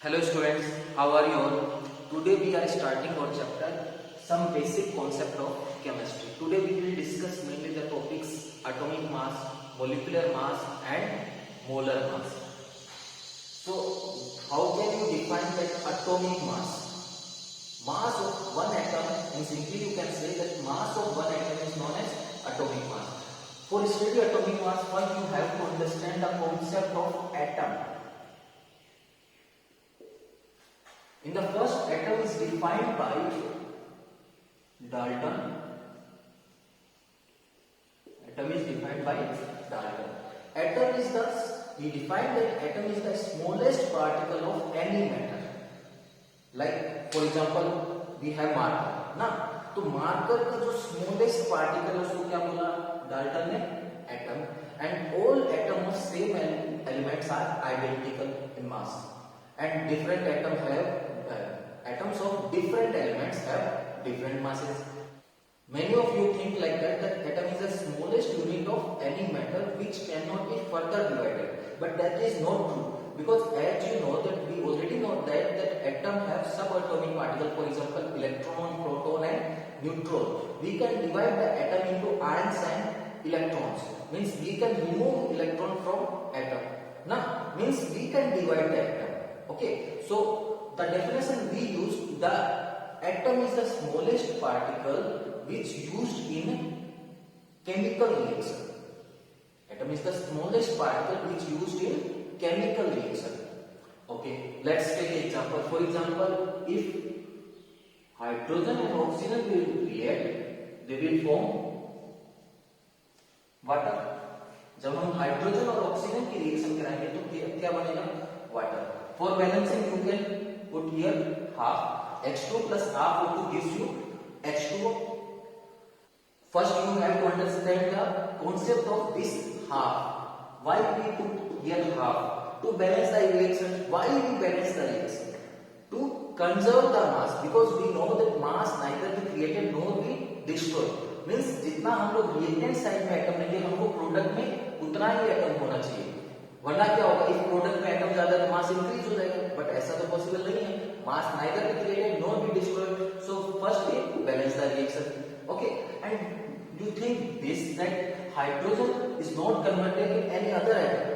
Hello students, how are you all? Today we are starting our chapter some basic concept of chemistry. Today we will discuss mainly the topics atomic mass, molecular mass and molar mass. So how can you define that atomic mass? Mass of one atom, and simply you can say that mass of one atom is known as atomic mass. For study atomic mass, first you have to understand the concept of atom. In the first, atom is defined by Dalton. Atom is defined by Dalton. Atom is he defined that atom is the smallest particle of any matter. Like for example, we have marker, ना? तो marker का जो smallest particle है उसको क्या बोला Dalton ने? Atom. And all atoms of same elements are identical in mass. And different atoms have atoms of different elements have different masses. Many of you think like that atom is the smallest unit of any matter which cannot be further divided, but that is not true, because as you know that we already know that atom have subatomic particle, for example electron, proton and neutron. We can divide the atom into ions and electrons, means we can remove electron from atom, means we can divide the atom. Okay, so the definition we use, the atom is the smallest particle which used in chemical reaction. Atom is the smallest particle which used in chemical reaction. Okay, let's take an example. For example, if hydrogen and oxygen will react, they will form water. जब हम hydrogen और oxygen की reaction कराएंगे तो क्या बनेगा? Water. For balancing you can put here half H2 plus half O2 gives you H2O. First you have to understand the concept of this half. Why we put here half? To balance the reaction. Why we balance the reaction? To conserve the mass, because we know that mass neither be created nor be destroyed. Means जितना हम लोग reactant side में atom लेंगे हमको product में उतना ही atom होना चाहिए, वरना क्या होगा, इस प्रोडक्ट में एटम ज्यादा तो मास इंक्रीज हो जाएगा, बट ऐसा तो पॉसिबल नहीं है. Mass neither be created nor be destroyed, so first we balance the reaction. Okay, and you think this that hydrogen is not converted in any other atom.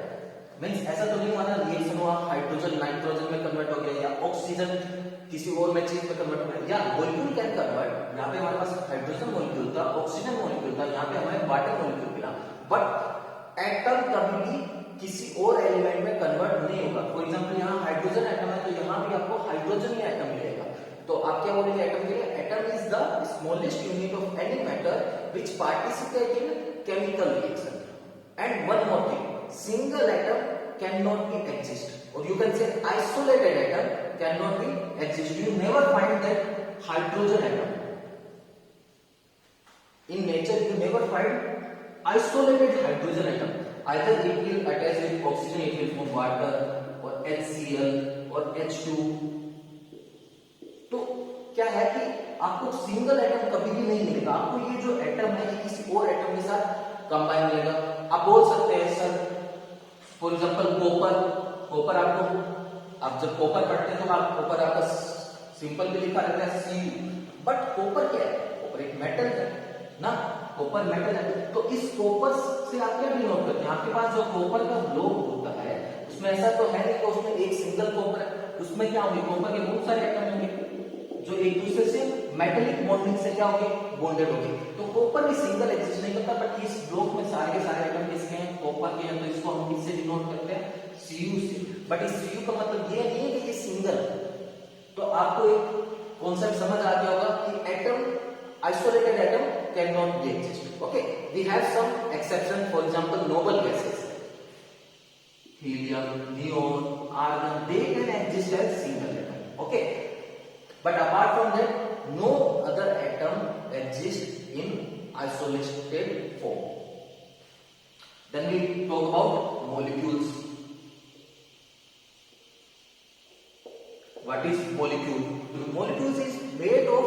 Means ऐसा तो नहीं माना रिएक्शन हुआ hydrogen nitrogen में convert हो गया या oxygen किसी और में चीज में कन्वर्ट हो गया, या मॉलिक्यूल कैन कन्वर्ट. यहाँ पे हमारे पास हाइड्रोजन मॉलिक्यूल था, ऑक्सीजन मॉलिक्यूल था, यहाँ पे हमें वाटर मॉलिक्यूल मिला, बट एटम कभी भी किसी और एलिमेंट में कन्वर्ट नहीं होगा. फॉर एग्जांपल यहाँ हाइड्रोजन एटम है तो यहाँ भी आपको हाइड्रोजन ही एटम मिलेगा. तो आप क्या बोलेंगे एटम के लिए? Atom is the smallest unit of any matter which participate in chemical reaction. And one more thing, single atom can not be exist, और you can say isolated atom can not be exist. You never find that hydrogen atom in nature. You never find isolated hydrogen atom. Either it will attach with oxygen, it will form water or HCl or H2. तो क्या है कि आपको single atom कभी भी नहीं मिलेगा. आपको ये जो एटम है ये किसी और एटम के साथ कंबाइन मिलेगा. आप बोल सकते हैं सर फॉर एग्जांपल कॉपर आपको, आप जब कॉपर पढ़ते हैं तो आप कॉपर आपका सिंपल भी लिखा रहता है Cu, बट कॉपर क्या है? कॉपर एक मेटल है ना, कॉपर मेटल है. तो इस कॉपर से आप क्या डिनोट करते हैं? आपके पास जो कॉपर का ब्लॉक होता है उसमें ऐसा तो है नहीं कि उसमें एक सिंगल कॉपर है. उसमें क्या होंगे? कॉपर के बहुत सारे एटम होंगे जो एक दूसरे से मेटेलिक बॉन्डिंग से क्या होंगे? बॉन्डेड होंगे. तो कॉपर भी सिंगल एग्जिस्ट नहीं करता, बट इस ब्लॉक में सारे के सारे एटम किसके हैं? कॉपर के हैं. तो इसको हम किससे डिनोट करते हैं? Cu से. बट इस Cu का मतलब ये नहीं है कि ये सिंगल. तो आपको एक कॉन्सेप्ट समझ आ गया होगा कि atom, isolated atom cannot be exist. Okay, we have some exception. For example, noble gases, helium, neon, argon, they can exist as single atom. Okay, but apart from that, no other atom exists in isolated form. Then we talk about molecules. What is molecule? Molecules is made of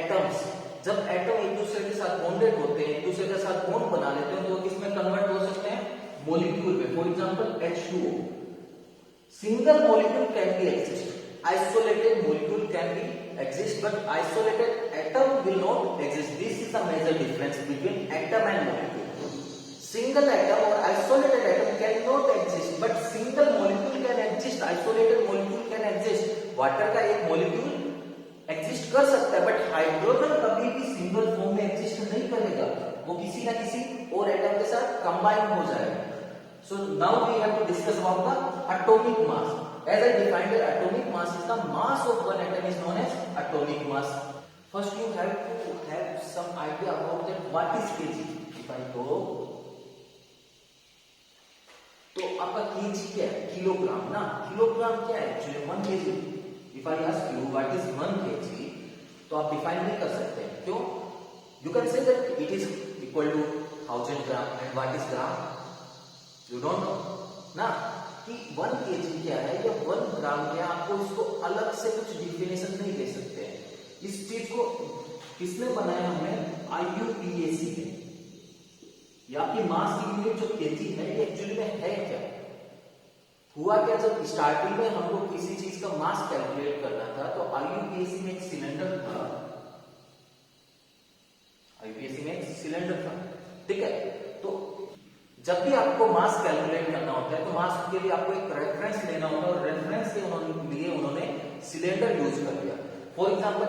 atoms. जब atom एक दूसरे के साथ bonded होते हैं, एक दूसरे के साथ बॉन्ड बना लेते हैं, तो किसमें कन्वर्ट हो सकते हैं? मॉलिक्यूल में. For example H2O, single molecule can be exist. isolated molecule can be exist, but isolated atom will not exist. This is the major difference between atom and molecule. Single atom or isolated atom cannot exist, but single molecule can exist. Isolated molecule can exist. Water का एक molecule exist कर सकता है, but hydrogen कभी भी single form में exist नहीं करेगा, वो किसी ना किसी और एटम के साथ कंबाइन हो जाएगा. So now we have to discuss about the atomic mass. As I defined the atomic mass is the mass of one atom is known as atomic mass. First you have to have some idea about that what is KG. If I go तो आपका KG क्या है? Kilogram ना. Kilogram क्या है? Actually 1 KG. If I ask you what is 1 kg, तो आप define नहीं कर सकते. क्यों? You can say that it is equal to 1000 gram and what is gram? You don't know ना कि 1 kg क्या है या 1 ग्राम क्या. आपको इसको अलग से कुछ डिफिनेशन नहीं दे सकते हैं. इस चीज को किसने बनाया? हमें IUPAC ने. या आपकी मास की यूनिट जो केजी है ये एक्चुअली में है क्या? हुआ क्या, जब स्टार्टिंग में हमको किसी चीज का मास कैलकुलेट करना था तो आईयूपीएसी में एक सिलेंडर था. आईयूपीएसी में एक सिलेंडर था, ठीक है. तो जब भी आपको मास कैलकुलेट करना होता है तो मास के लिए आपको एक रेफरेंस लेना होता है, और रेफरेंस के लिए उन्होंने सिलेंडर यूज कर दिया. फॉर एग्जाम्पल,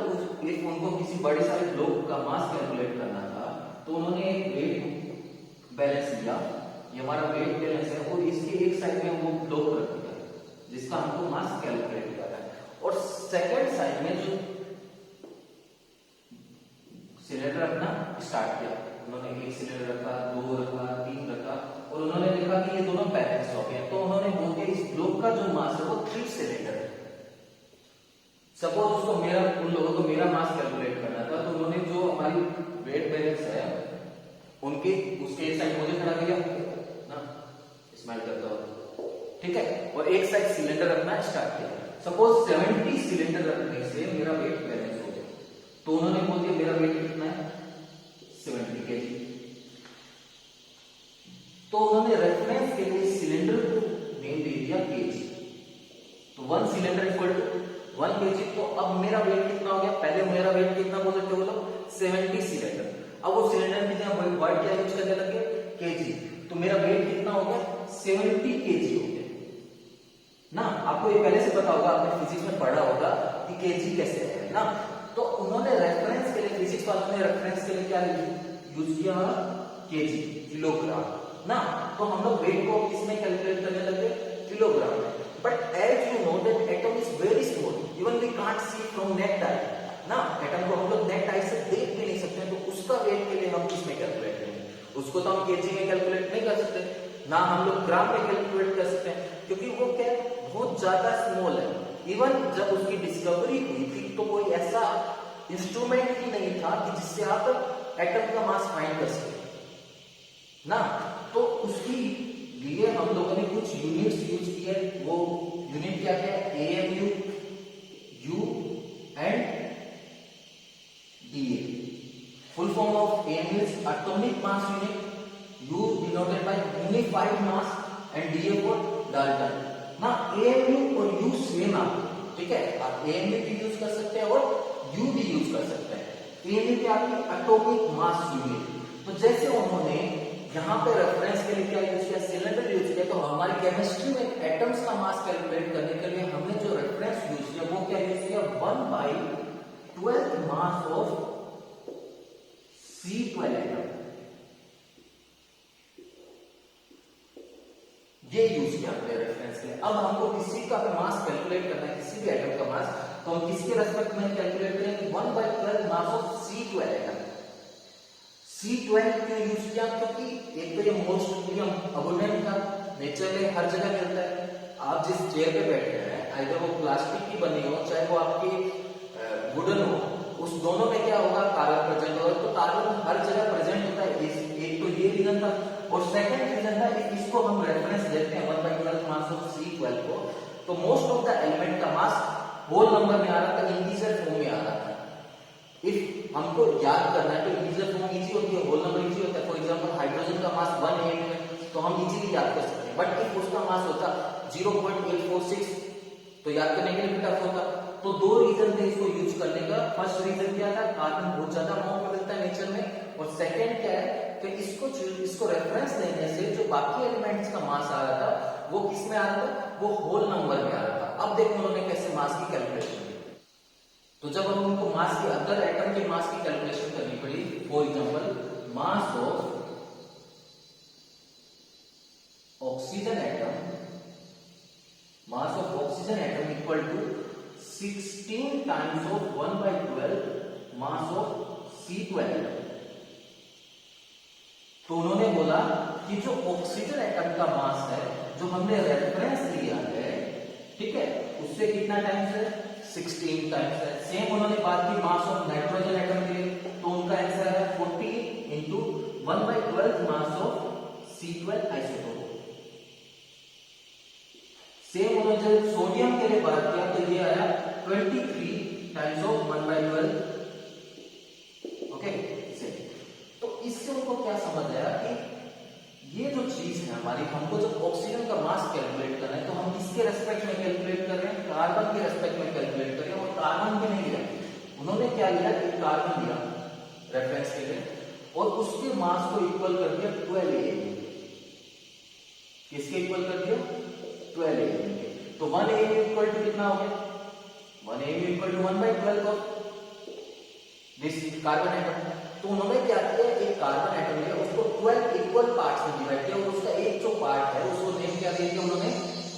इफ उनको किसी बड़े सारे ब्लॉक का मास कैलकुलेट करना था तो उन्होंने एक वेट बैलेंस लिया. ये हमारा वेट बैलेंस है और इसके एक साइड में वो ब्लॉक रख दिया जिसका हमको मास कैलकुलेट करना है, और सेकंड साइड में जो सिलेंडर रखना स्टार्ट किया. उन्होंने एक सिलेंडर रखा, 2 रखा, 3 रखा, और उन्होंने देखा कि ये दोनों बैलेंस हो गए. तो उन्होंने बोल दिया इस ब्लॉक का जो मास है वो 3 सिलेंडर है. सपोज उसको उन लोगों को मेरा मास कैलकुलेट करना था, तो उन्होंने जो हमारी वेट बैलेंस है उनके उसके एक साइड मुझे खड़ा किया ना, स्माइल करता हो, ठीक है, और एक साइड सिलेंडर रखना स्टार्ट किया. सपोज 70 सिलेंडर रखने से मेरा वेट बैलेंस हो गया. तो उन्होंने बोल दिया मेरा वेट कितना है? 70 kg. तो उन्होंने रेफरेंस के लिए सिलेंडर को नेम दे दिया केजी. तो 1 सिलेंडर इक्वल टू 1 kg. तो अब मेरा वेट कितना हो गया? पहले मेरा वेट कितना बोल सकते हो? बोलो 70 सिलेंडर. अब वो सिलेंडर में वर्ड क्या यूज करने लगे? केजी. तो मेरा वेट कितना हो गया? 70 केजी हो गया ना. आपको ये पहले से पता होगा, आपने फिजिक्स में पढ़ा होगा कि केजी कैसे है ना. तो उन्होंने रेफरेंस के लिए, फिजिक्स वालों ने रेफरेंस के लिए क्या यूज किया? केजी, किलोग्राम ना. तो हम लोग वेट को किसमें कैलकुलेट करने लगे? किलोग्राम में. But as you know that atom is very small, even we can't see from naked eye ना. एटम को हम लोग नेक्ड आई से देख भी नहीं सकते हैं, तो उसका वेट के लिए हम किसमें कैलकुलेट करेंगे? उसको तो हम केजी में कैलकुलेट नहीं कर सकते ना, हम लोग ग्राम में कैलकुलेट कर सकते हैं, क्योंकि वो क्या बहुत ज्यादा स्मॉल है. इवन जब उसकी डिस्कवरी हुई थी तो कोई ऐसा इंस्ट्रूमेंट ही नहीं था कि जिससे आप एटम का मास फाइंड कर सके ना. तो उसकी लिए हम लोगों ने कुछ यूनिट्स यूज किए. वो यूनिट क्या है? AMU, U and DA. Full form of AMU is atomic mass unit, U denoted by unified mass and DA for Dalton ना. AMU और U सेम आप, ठीक है, आप AMU भी यूज कर सकते हैं और U भी यूज कर सकते हैं. AMU क्या आपकी एटॉमिक मास यूनिट. तो जैसे उन्होंने यहाँ पे रेफरेंस के लिए क्या यूज किया? सिलेंडर यूज किया. तो हमारी केमिस्ट्री में एटम्स का मास कैलकुलेट करने के लिए हमने जो रेफरेंस यूज किया वो क्या यूज किया? 1/12 मास ऑफ C12 एटम. ये यूज किया हमने रेफरेंस के लिए. अब हमको किसी का मास कैलकुलेट करना है, किसी भी एटम का मास, तो हम किसके रेस्पेक्ट में कैलकुलेट करेंगे? 1/12 mass of C12 atom. C12 क्यों यूज किया? क्योंकि एक तो ये मोस्ट मीडियम अबंडेंट था, नेचर में हर जगह मिलता है. आप जिस चेयर पे बैठे हैं, आइदर वो प्लास्टिक की बनी हो चाहे वो आपकी वुडन हो, उस दोनों में क्या होगा? कार्बन प्रेजेंट होगा. तो कार्बन हर जगह प्रेजेंट होता है. एक तो ये रीजन था, और सेकंड रीजन था इसको हम रेफरेंस देते हैं 1/12 मास ऑफ C12 को. तो मोस्ट ऑफ द एलिमेंट का मास होल नंबर में आ रहा था, इंटीजर फॉर्म में आ रहा था. इफ हमको याद करना है तो इंटीजर फॉर्म इजी होती है, होल नंबर इजी होता है. फॉर एग्जांपल हाइड्रोजन का मास 1 8 है तो हम इजीली याद कर सकते हैं. बट इफ उसका मास होता 0.846 तो याद करने के लिए भी टफ होता। तो दो रीजन थे इसको यूज करने का। फर्स्ट रीजन क्या था, कार्बन बहुत ज्यादा अमाउंट में मिलता है नेचर में, और सेकंड क्या है कि इसको रेफरेंस लेने से जो बाकी एलिमेंट्स का मास आ रहा था वो किस में आ रहा था, वो होल नंबर में आ रहा था। अब देखो उन्होंने कैसे मास की कैलकुलेशन की। तो जब हम उनको मास की अदर एटम के मास की कैलकुलेशन करनी पड़ी, for example mass of oxygen atom, mass of oxygen atom equal to 16 times of 1/12 mass of C12। तो उन्होंने बोला कि जो ऑक्सीजन एटम का मास है जो हमने रेफरेंस लिया है, ठीक है, उससे कितना टाइम्स है, 16 टाइम्स है। सेम उन्होंने बात की मास ऑफ नाइट्रोजन एटम के लिए, तो उनका आंसर है 40 into 1/12 mass of C12 isotope. Same उन्होंने जब सोडियम के लिए बात किया तो ये आया 23 टाइम्स ऑफ 1/12। ओके, तो इससे उनको क्या समझ आया कि ये जो चीज है हमारी, हमको जब ऑक्सीजन का मास कैलकुलेट करना है तो हम किसके रेस्पेक्ट में कैलकुलेट कर रहे हैं, कार्बन के रेस्पेक्ट में कैलकुलेट कर रहे हैं। और कार्बन भी नहीं लिया, उन्होंने क्या लिया, एक कार्बन लिया रेफरेंस के लिए और उसके मास को इक्वल कर दिया 12 AU। किसके इक्वल कर दिया, 12 AU। तो 1 AU इक्वल टू कितना हो गया, 1 AU equal to 1/12 of this carbon atom. तो उन्होंने क्या किया, एक कार्बन एटम लिया, उसको 12 इक्वल पार्ट्स में डिवाइड किया और उसका एक जो पार्ट है उसको नेम क्या दे दिया उन्होंने,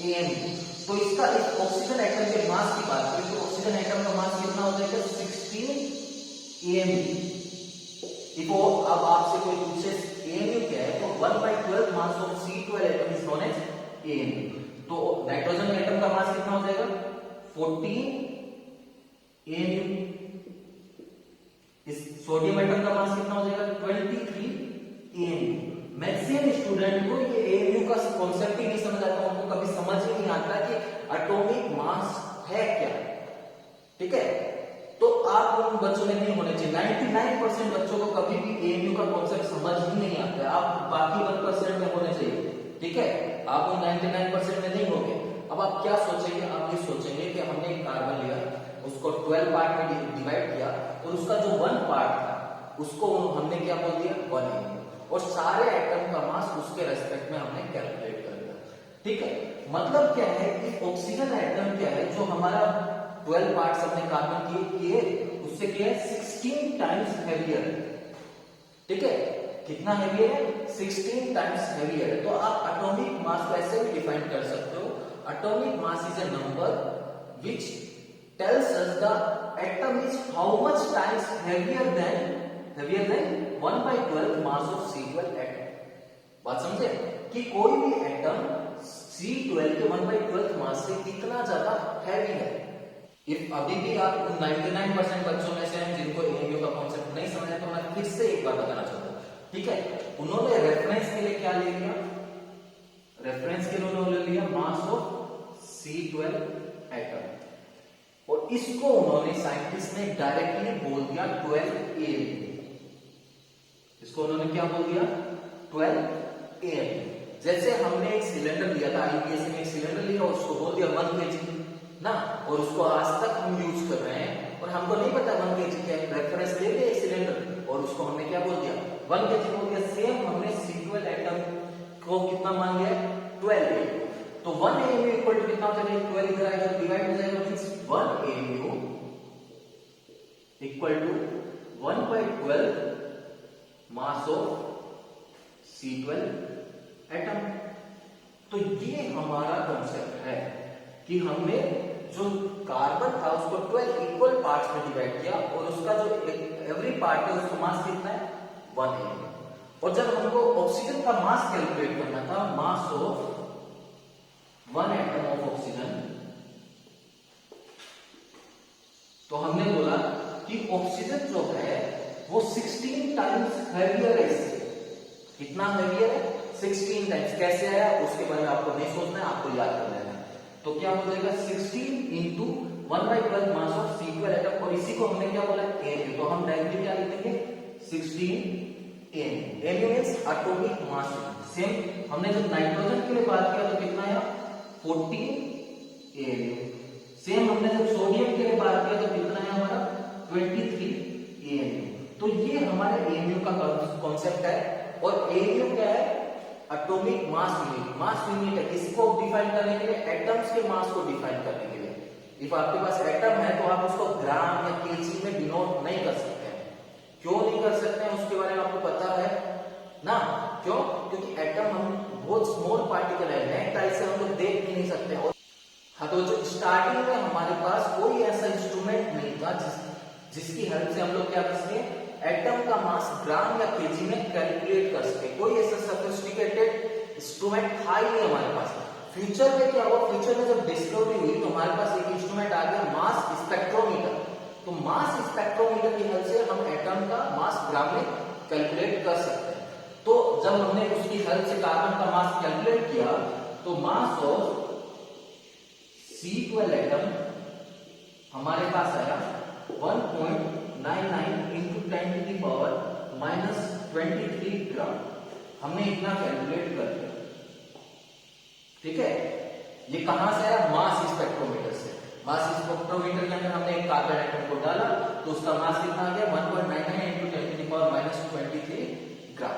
AMU। तो इसका इस ऑक्सीजन एटम के मास की बात करें तो ऑक्सीजन एटम का मास कितना हो जाएगा, 16 AMU। देखो अब आपसे कोई पूछे AMU क्या है, तो 1/12 mass of C12 atom is known as AMU। तो नाइट्रोजन एटम का मास कितना हो जाएगा, 14 AMU। इस सोडियम एटम का मास कितना हो जाएगा, 23 AMU। मैक्सिमम स्टूडेंट को ये AMU का कॉन्सेप्ट ही नहीं समझ आता, उनको कभी समझ ही नहीं आता कि एटॉमिक मास है क्या, ठीक है। तो आप उन बच्चों में नहीं होने चाहिए। 99% बच्चों को कभी भी AMU का कॉन्सेप्ट समझ ही नहीं आता है। आप बाकी 1% में होने चाहिए, ठीक है, आप उन 99% में नहीं होंगे। अब आप क्या सोचेंगे, आप ये सोचेंगे कि हमने एक कार्बन लिया, उसको 12 पार्ट में डिवाइड किया और उसका जो 1 पार्ट था उसको हमने क्या बोल दिया, 1 AMU, और सारे एटम का मास उसके रेस्पेक्ट में हमने कैलकुलेट कर दिया, ठीक है। मतलब क्या है कि ऑक्सीजन एटम क्या है, जो हमारा 12 पार्ट्स हमने कार्बन किए उससे क्या है, 16 टाइम्स हेवियर है, ठीक है। कितना हेवियर है, 16 टाइम्स हेवियर है। तो आप एटॉमिक मास को ऐसे भी डिफाइन कर सकते हो, atomic mass is a number which tells us the atom is how much times heavier than 1/12 mass of C12 atom. बात समझे कि कोई भी एटम C12 के 1/12 मास से कितना ज्यादा हैवी है। इफ अभी भी आप 99% बच्चों में से हैं जिनको AMU का कॉन्सेप्ट नहीं समझ आया, तो मैं फिर से एक बार बताना चाहता हूं, ठीक है। उन्होंने रेफरेंस के लिए क्या ले लिया, रेफरेंस के लिए उन्होंने लिया मास ऑफ C12 एटम, और इसको उन्होंने साइंटिस्ट ने डायरेक्टली बोल दिया 12 AMU। इसको उन्होंने क्या बोल दिया, 12 AMU। जैसे हमने एक सिलेंडर लिया था, IUPAC में एक सिलेंडर लिया और उसको बोल दिया 1 kg ना, और उसको आज तक हम यूज कर रहे हैं और हमको नहीं पता 1 kg क्या है। रेफरेंस ले लिया एक सिलेंडर और उसको हमने क्या बोल दिया, 1 kg बोल दिया। सेम हमने C12 एटम को कितना मान लिया, 12 AMU। तो 1 AMU इक्वल टू कितना हो जाएगा, 12 इधर आएगा डिवाइड हो जाएगा, means 1 AMU equal to 1/12 mass of C12 atom. तो ये हमारा कॉन्सेप्ट है कि हमने जो कार्बन था उसको 12 इक्वल पार्ट्स में डिवाइड किया और उसका जो एवरी पार्ट है उसका मास कितना है, 1 AMU। और जब हमको ऑक्सीजन का मास कैलकुलेट करना था, मास ऑफ 1 एटम ऑफ ऑक्सीजन, तो हमने बोला कि ऑक्सीजन जो है वो 16 टाइम्स हैवियर है इससे। कितना हैवियर है, 16 टाइम्स। कैसे आया उसके बारे में आपको नहीं सोचना है, आपको याद कर लेना है। तो क्या हो जाएगा, 16 into 1/12 mass of C12 atom, और इसी को हमने क्या बोला, AMU। तो हम डायरेक्टली क्या लिख देंगे, 16 AMU। AMU means atomic mass. Same हमने जब नाइट्रोजन के लिए बात किया तो कितना आया, 14 AMU। सेम हमने जब सोडियम के लिए बात किया तो कितना है हमारा 23 AMU। तो ये हमारे AMU का कॉन्सेप्ट है। और AMU क्या है? Atomic mass unit. Mass unit है किसको डिफाइन करने के लिए? एटम्स के मास को डिफाइन करने के लिए। इफ आपके पास एटम है तो आप उसको ग्राम या केजी में डिनोट नहीं कर सकते हैं। क्यों नहीं कर सकते हैं उसके बारे में आपको पता है ना? क्यों? क्योंकि एटम हम बहुत स्मॉल पार्टिकल है, नेक्स्ट आई से हम लोग देख भी नहीं सकते। और हाँ, तो जो स्टार्टिंग में हमारे पास कोई ऐसा इंस्ट्रूमेंट नहीं था जिसकी हेल्प से हम लोग क्या कर सके? एटम का मास ग्राम या केजी में कैलकुलेट कर सके। कोई ऐसा सोफिस्टिकेटेड इंस्ट्रूमेंट था ही नहीं हमारे पास। फ्यूचर में क्या हुआ? फ्यूचर में जब डिस्कवरी हुई तो हमारे पास एक इंस्ट्रूमेंट आ गया, मास स्पेक्ट्रोमीटर। तो मास स्पेक्ट्रोमीटर की हेल्प से हम एटम का मास ग्राम में कैलकुलेट कर सकते हैं। तो जब हमने उसकी हेल्प से कार्बन का मास कैलकुलेट किया तो मास ऑफ C12 एटम हमारे पास आया 1.99 into 10 to the power -23 ग्राम। हमने इतना कैलकुलेट कर लिया, ठीक है। ये कहां से आया? मास स्पेक्ट्रोमीटर से। मास स्पेक्ट्रोमीटर के अंदर हमने एक कार्बन एटम को डाला तो उसका मास कितना आ गया? 1.99 into 10 to the power -23 gram.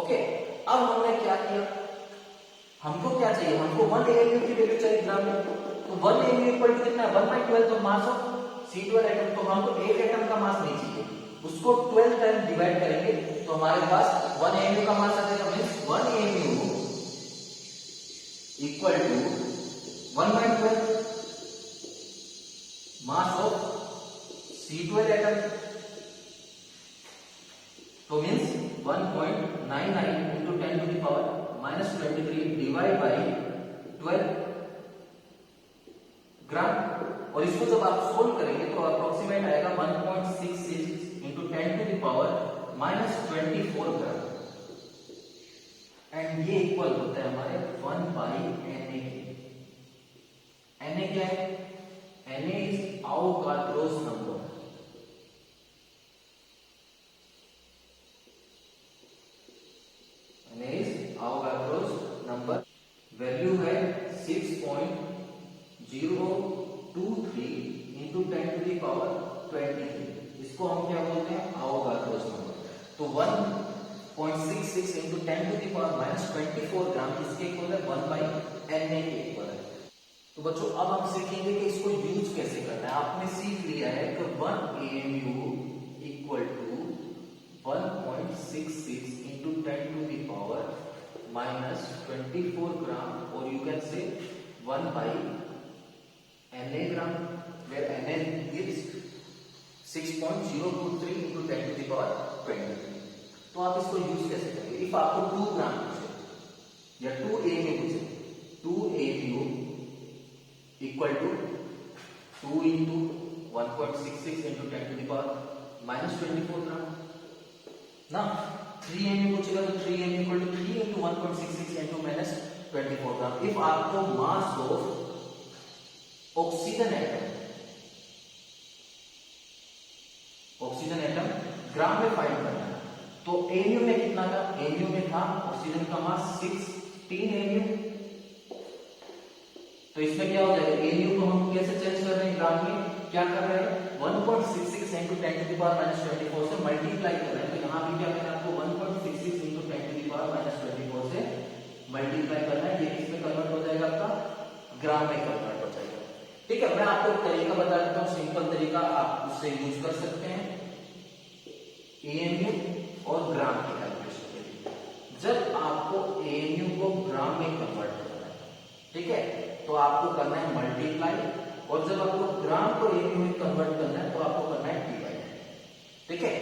Okay, अब हमने क्या किया? हमको क्या चाहिए? हमको 1 AMU की वैल्यू चाहिए ग्राम में। तो 1 AMU इक्वल टू कितना है? 1/12 तो मास ऑफ C12 एटम। तो हमको एक एटम का मास नहीं चाहिए, उसको 12 टाइम डिवाइड करेंगे तो हमारे पास 1 AMU का मास आ जाएगा। Means 1 AMU equal to 1/12 mass of C12 atom. तो means 1.99 into 10 to the power -23 divide by 12 gram. और इसको जब आप सोल्व करेंगे तो अप्रोक्सीमेट आएगा 1.66 into 10 to the power -24 gram. And ये इक्वल होता है हमारे 1/Na के। Na क्या है? Na is Avogadro's number. Na is Avogadro's number. Value है 6.023 into 10 to the power 23। इसको हम क्या बोलते हैं? आउगाड्रोस नंबर। तो 1.66 into 10 to the power -24 ग्राम इसके इक्वल है 1/Na के इक्वल है। तो बच्चों अब हम सीखेंगे कि इसको यूज कैसे करना है। आपने सीख लिया है कि 1 AMU equal to 1.66 into 10 to the power -24 gram, और यू कैन से 1/Na gram, where Na gives 6.023 into 10 to the power 23। तो आप इसको यूज कैसे करेंगे? इफ आपको 2 ग्राम पूछे या 2 AMU पूछे, 2 AMU equal to 2 into 1.66 into 10 to the power -24 gram ना। 3 AMU पूछेगा तो 3 AMU equal to 3 into 1.66 into -24 gram. If आपको mass of oxygen atom gram में फाइंड करना है तो AMU में कितना था? AMU में था ऑक्सीजन का मास 16 AMU। तो इसमें क्या हो जाएगा? AMU को हम कैसे चेंज कर रहे हैं? ग्राम में क्या कर रहे हैं? 1.66 into 10 to the power -24 से मल्टीप्लाई कर रहे हैं। तो यहाँ भी क्या करना है आपको? 1.66 into 10 to the power -24 से मल्टीप्लाई करना है। ये किसमें कन्वर्ट हो जाएगा? आपका ग्राम में कन्वर्ट हो जाएगा। ठीक है, मैं आपको एक तरीका बता देता हूँ, सिंपल तरीका, आप उससे यूज कर सकते हैं AMU और ग्राम की कैलकुलेशन के लिए। जब आपको AMU को ग्राम में कन्वर्ट करना है, ठीक है, तो आपको करना है मल्टीप्लाई, और जब आपको ग्राम को AMU में कन्वर्ट करना है तो आपको करना है डिवाइड। ठीक है,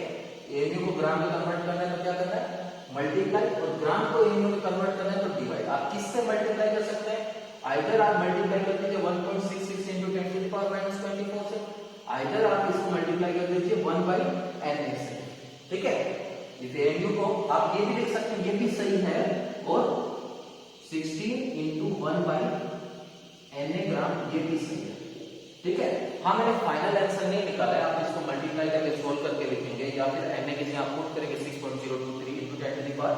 AMU को ग्राम में कन्वर्ट करना है तो क्या करना है? मल्टीप्लाई, और ग्राम को AMU में कन्वर्ट करना है तो डिवाइड। आप किससे मल्टीप्लाई कर सकते हैं? आइदर आप मल्टीप्लाई कर दीजिए 1.66 into 10 to the power -24 से, आइदर आप इसको मल्टीप्लाई कर दीजिए 1/Na से। ठीक है, इस AMU को आप ये भी लिख सकते हैं, ये भी सही है, और 16 into 1/Na ग्राम ये भी सही है। ठीक है, हाँ मैंने फाइनल आंसर नहीं निकाला है, आप इसको मल्टीप्लाई करके सोल्व करके लिखेंगे या फिर Na के जगह आप पुट करेंगे 6.023 into 10 to the power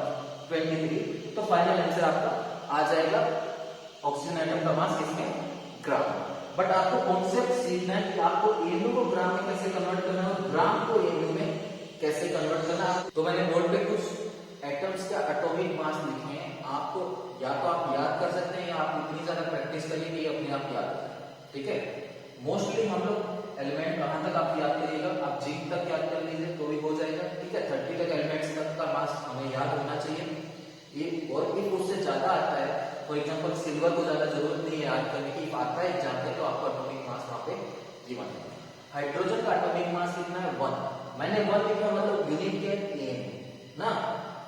23, तो फाइनल आंसर आपका आ जाएगा ऑक्सीजन एटम का मास किसमें? ग्राम। बट आपको कॉन्सेप्ट सीखना है कि आपको एमयू को ग्राम में कैसे कन्वर्ट करना है और ग्राम को एमयू में कैसे कन्वर्ट करना है। तो मैंने बोर्ड पे कुछ एटम्स का एटॉमिक मास लिखे हैं, आपको या तो आप याद कर सकते हैं या आप इतनी ज्यादा प्रैक्टिस करिए कि अपने आप याद है। ठीक है, मोस्टली हम लोग एलिमेंट कहां तक आप याद करिएगा, आप जिंक तक याद कर लीजिए तो भी हो जाएगा। ठीक है, 30 तक एलिमेंट्स तक का मास हमें याद होना चाहिए। ये और if उससे ज्यादा आता है, फॉर एग्जांपल सिल्वर को ज्यादा जरूरत नहीं है याद करने की, आता है एग्जाम पे तो आपको एटॉमिक मास वहां पे गिवन है। हाइड्रोजन का एटॉमिक मास कितना है 1, मैंने 1 लिखा मतलब यूनिट के एन ना।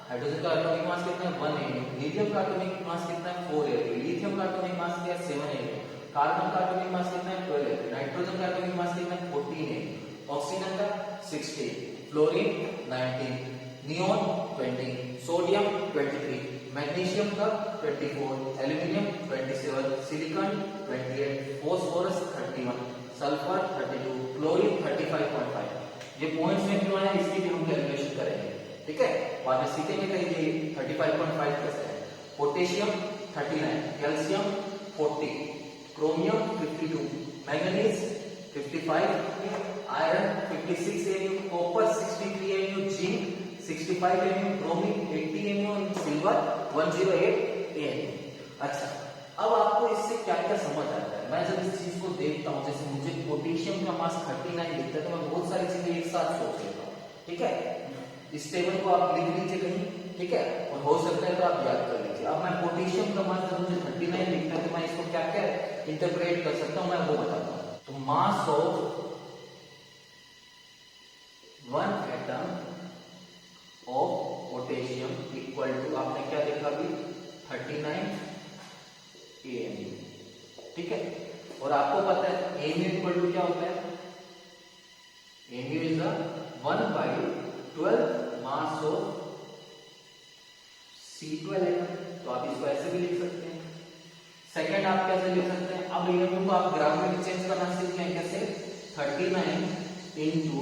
हाइड्रोजन का एटॉमिक मास कितना है 1 है। हीलियम का एटॉमिक मास कितना है 4 है। लिथियम का एटॉमिक मास क्या है 7 है। कार्बन का एटॉमिक मास कितना है 12 है। नाइट्रोजन का एटॉमिक मास कितना है 14 है। ऑक्सीजन का 60, फ्लोरीन 19, नियोन 20, सोडियम 23, मैग्नीशियम का 24, aluminium 27, silicon 28, phosphorus 31, sulphur 32, chlorine 35.5। ये पॉइंट्स में क्यों आए इसकी भी हम कैलकुलेशन करेंगे। ठीक है, बाद में सीखेंगे कहीं ये 35.5 कैसे है। Potassium 39, calcium 40, chromium 52, manganese 55, iron 56 MU, copper 63 MU, zinc 65 MU, bromine 80 MU, silver 108 MU. अच्छा, अब आपको इससे क्या क्या समझ आता है। मैं जब इस चीज को देखता हूँ, जैसे मुझे पोटेशियम का मास 39 दिखता है तो मैं बहुत सारी चीजें एक साथ सोच लेता हूँ। ठीक है, इस टेबल को आप लिख लीजिए कहीं। ठीक है, और हो सकता है तो आप याद कर लीजिए। अब मैं पोटेशियम का मास जब मुझे 39 दिखता है तो मैं इसको क्या क्या इंटरप्रेट कर सकता हूँ, मैं वो बताता हूँ। तो mass of one atom of potassium equal to, आपने क्या देखा अभी 39 एमयू। ठीक है, और आपको पता है एमयू इक्वल टू क्या होता है, MU is 1/12 mass of C12 atom. तो आप इसको ऐसे भी लिख सकते हैं। सेकंड आप कैसे लिख सकते हैं, अब एमयू को आप ग्राम में चेंज करना सीख गए कैसे, 39 इंटू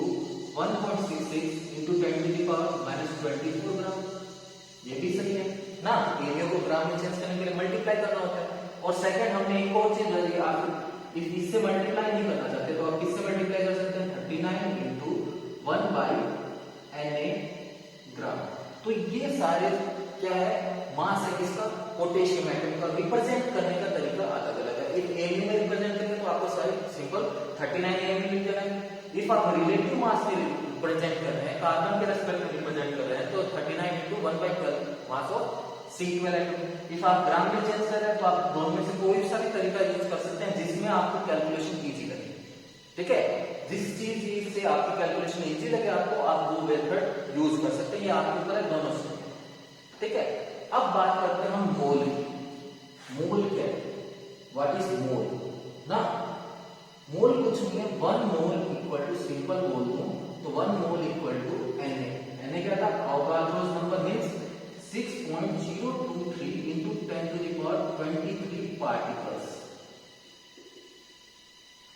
1.66 इंटू 10⁻⁻24 ग्राम। ये भी सही है ना, एमयू को ग्राम में चेंज करने के लिए मल्टीप्लाई करना होता है। और सेकंड हमने एक और चीज बताई, आप इससे मल्टीप्लाई नहीं करना चाहते तो आप किससे मल्टीप्लाई कर सकते हैं, 39 इंटू 1/Na ग्राम। तो ये सारे क्या है, मास है किसका, पोटेशियम एटम का। रिप्रेजेंट करने का तरीका अलग अलग है। इफ एमयू में रिप्रेजेंट करेंगे तो आपको सारे सिंपल 39 एमयू लिख देना है। इफ आप रिलेटिव मास में रिप्रेजेंट कर रहे हैं, कार्बन के रेस्पेक्ट में रिप्रेजेंट कर रहे हैं तो 39 into 1/12 mass of C12 atom. If आप ग्राम में चेंज कर रहे हैं तो आप दोनों में से कोई सा भी तरीका यूज कर सकते हैं जिसमें आपको कैलकुलेशन इजी लगे। ठीक है, जिस चीज से आपकी कैलकुलेशन इजी लगे आपको, आप वो मेथड यूज कर सकते हैं। ये आपके ऊपर है दोनों से। ठीक है, अब बात करते हैं हम मोल की। मोल क्या है, व्हाट इज मोल ना। मोल कुछ नहीं है, 1 मोल इक्वल टू, सिंपल बोल दूं तो 1 मोल इक्वल टू Na। क्या था, Avogadro's number means 6.023 into 10⁻23 particles.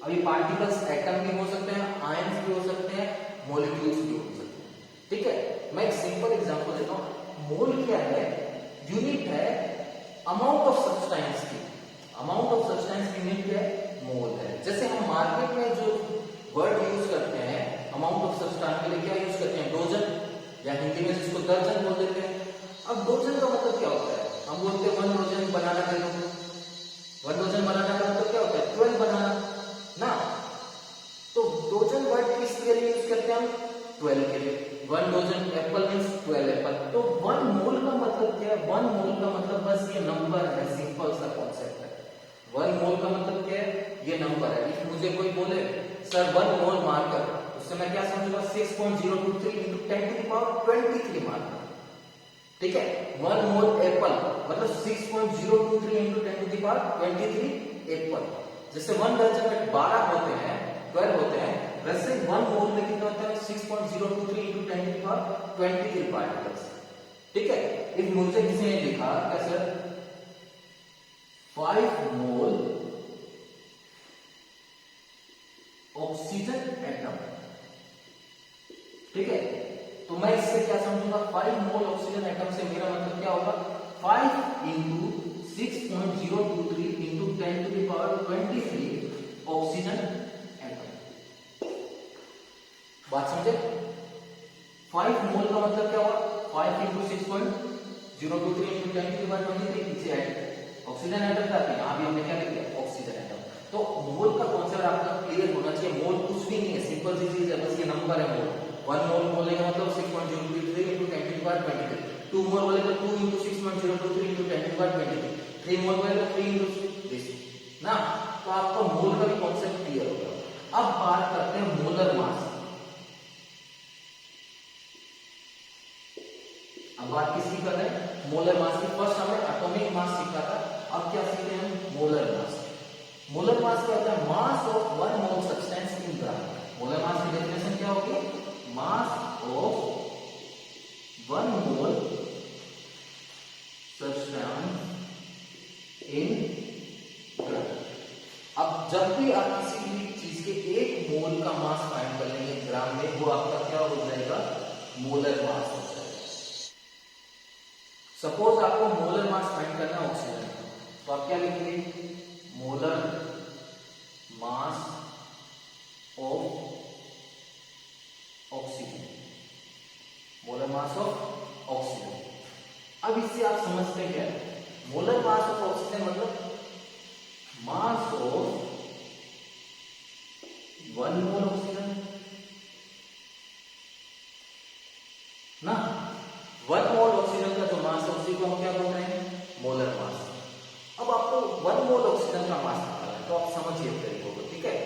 अब ये पार्टिकल्स एटम भी हो सकते हैं, आयंस भी हो सकते हैं, मॉलिक्यूल्स भी हो सकते हैं। ठीक है, मैं एक सिंपल एग्जांपल देता हूं। मोल क्या है, यूनिट है अमाउंट ऑफ सब्सटेंस की। अमाउंट ऑफ सब्सटेंस की यूनिट क्या है, मोल है। जैसे हम मार्केट में जो वर्ड यूज करते हैं अमाउंट ऑफ सब्सटेंस के लिए, क्या यूज करते हैं, डोजन, या हिंदी में जिसको दर्जन बोल देते हैं। अब डोजन का मतलब क्या होता है, हम बोलते हैं 1 डोजन बनाना दे दो। 1 डोजन बनाना का मतलब क्या होता है, 12 बनाना ना। तो डोजन वर्ड किस के लिए यूज करते हैं हम, 12 के लिए। 1 डोजन एप्पल मींस 12 एप्पल। तो 1 मोल का मतलब क्या है, 1 मोल का मतलब बस ये नंबर है, सिंपल सा कॉन्सेप्ट है। 1 मोल का मतलब क्या है, ये नंबर है। इफ मुझे कोई बोले सर 1 मोल मार्कर, उससे मैं क्या समझूंगा, 6.023 इंटू 10⁻23 मार्कर। ठीक है, 1 मोल एप्पल मतलब 6.023 इंटू 10⁻23 एप्पल। जैसे 1 दर्जन में 12 होते हैं, 12 होते हैं, वैसे 1 मोल में कितना होता है, 6.023 इंटू 10⁻23 पार्टिकल्स। ठीक है, इफ मुझे किसी ने लिखा कैसे 5 मोल ऑक्सीजन एटम। ठीक है, तो मैं इससे क्या समझूंगा, 5 मोल ऑक्सीजन एटम से मेरा मतलब क्या होगा, 5 इंटू 6.023 इंटू 10⁻23 ऑक्सीजन एटम। बात समझे? 5 मोल का मतलब क्या हुआ? 5 इंटू 6.023 इंटू 10⁻23 पीछे है ऑक्सीजन एटम था, यहाँ भी हमने क्या लिख दिया? Oxygen atom. तो मोल का कॉन्सेप्ट आपका क्लियर होना चाहिए। मोल कुछ भी नहीं है, सिंपल सी चीज है, बस ये नंबर है मोल। 1 मोल बोलने का मतलब 6.023 इंटू 10⁻23। 2 मोल बोले तो 2 इंटू 6.023 इंटू 10⁻23। 3 मोल बोले तो 3 इंटू दिस ना। तो आपको मोल का भी कॉन्सेप्ट क्लियर होगा। अब बात करते हैं मोलर मास। अब बात किसकी कर रहे हैं? मोलर मास की। फर्स्ट हमने एटॉमिक मास सीखा था, अब क्या सीखते हैं? Molar mass. मोलर मास क्या होता है? Mass of 1 mole substance in gram. Molar mass की डेफिनेशन क्या होगी? Mass of 1 mole substance in gram. अब जब भी आप किसी भी चीज के 1 मोल का मास फाइंड कर लेंगे ग्राम में, वो आपका क्या हो जाएगा? मोलर मास हो जाएगा। सपोज आपको मोलर मास फाइंड करना है ऑक्सीजन, तो आप क्या लिखेंगे? Molar mass of oxygen. Molar mass of oxygen. अब इससे आप समझते हैं क्या? मोलर मास ऑफ ऑक्सीजन मतलब मास ऑफ 1 मोल ऑक्सीजन ना। 1 मोल ऑक्सीजन का जो मास है उसी को हम क्या बोल रहे हैं? Molar mass. अब आपको 1 मोल ऑक्सीजन का मास निकालना है, तो आप समझिए तरीकों को, ठीक है?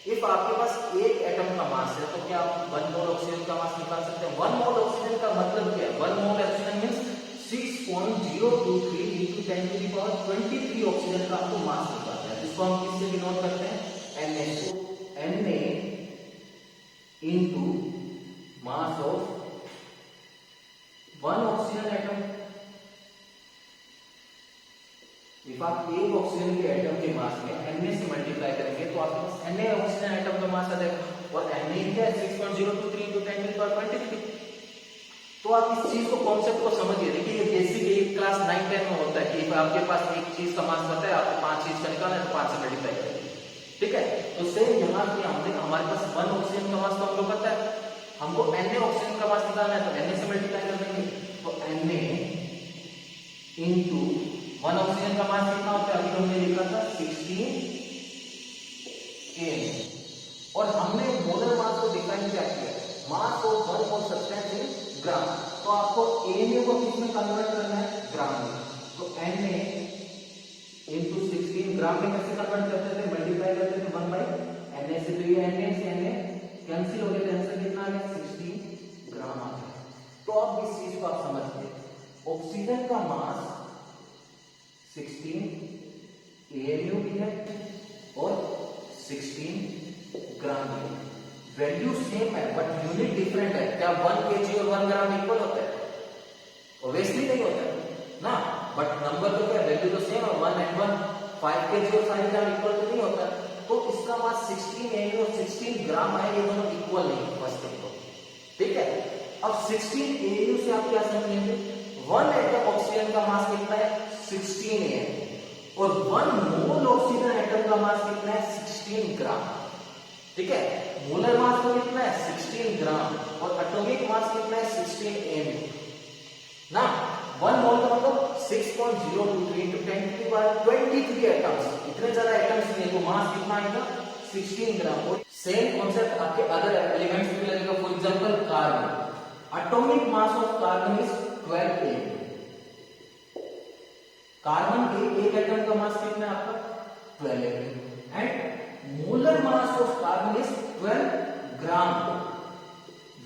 इफ आपके पास 1 एटम का मास है, तो क्या आप 1 मोल ऑक्सीजन का मास निकाल सकते हैं? 1 मोल ऑक्सीजन का मतलब क्या है? 1 मोल ऑक्सीजन मींस 6.023 इंटू 10⁻23 ऑक्सीजन का आपको मास निकालना है, जिसको हम किससे डिनोट करते हैं? Na। Na into mass of 1 oxygen atom. If आप 1 ऑक्सीजन के एटम के मास में Na से मल्टीप्लाई करेंगे तो आपके पास Na ऑक्सीजन एटम का मास आ जाएगा। और Na क्या है? 6.023 इंटू 10⁻23। तो आप इस चीज को कॉन्सेप्ट को समझिए। देखिए ये बेसिक ये क्लास 9-10 में होता है कि आपके पास एक चीज का मास पता है, आपको 5 चीज का निकालना है तो 5 से मल्टीप्लाई करेंगे, ठीक है? तो सेम यहाँ पे हमने हमारे पास 1 ऑक्सीजन का मास तो हमको पता है, हमको Na ऑक्सीजन का मास निकालना है तो Na से मल्टीप्लाई कर देंगे। तो Na इंटू 1 ऑक्सीजन का मास कितना होता है? अभी हमने लिखा था 16 kN। और हमने मोलर मास को डिफाइन क्या किया? Mass of 1 mole substance in gram. तो आपको Na को किस में कन्वर्ट करना है? ग्राम में। तो Na इंटू 16 ग्राम में कैसे कन्वर्ट करते थे? मल्टीप्लाई करते थे 1 बाई Na से। तो ये Na से Na कैंसिल हो गया, तो आंसर कितना आ गया? 16 ग्राम आ गया। तो अब इस चीज को आप समझते हैं, ऑक्सीजन का मास 16 AMU भी है और 16 ग्राम भी है। वैल्यू सेम है बट यूनिट डिफरेंट है। क्या 1 kg और 1 ग्राम इक्वल होता है? ऑब्वियसली नहीं होता है ना। बट नंबर तो क्या, वैल्यू तो सेम है। 1 and 1 5 kg और 5 ग्राम इक्वल तो नहीं होता। तो इसका मास 16 AMU और 16 ग्राम है, ये दोनों इक्वल नहीं है फर्स्ट थिंग तो, ठीक है? अब 16 AMU से आप क्या समझेंगे? 1 एटम ऑक्सीजन का मास कितना है? 16 AMU। और 1 मोल ऑक्सीजन एटम का मास कितना है? 16 ग्राम, ठीक है? मोलर मास तो कितना है? 16 ग्राम। और एटॉमिक मास कितना है? 16 AMU ना। 1 मोल का मतलब 6.023 इंटू 10⁻23 एटम्स। इतने ज्यादा एटम्स नहीं है तो मास कितना आएगा? 16 ग्राम। और सेम कॉन्सेप्ट आपके अदर एलिमेंट्स में लगेगा। For example carbon, atomic mass of carbon is 12 AMU। Carbon के एक एटम का मास कितना है आपका? 12 AMU। And molar mass of carbon is 12 gram.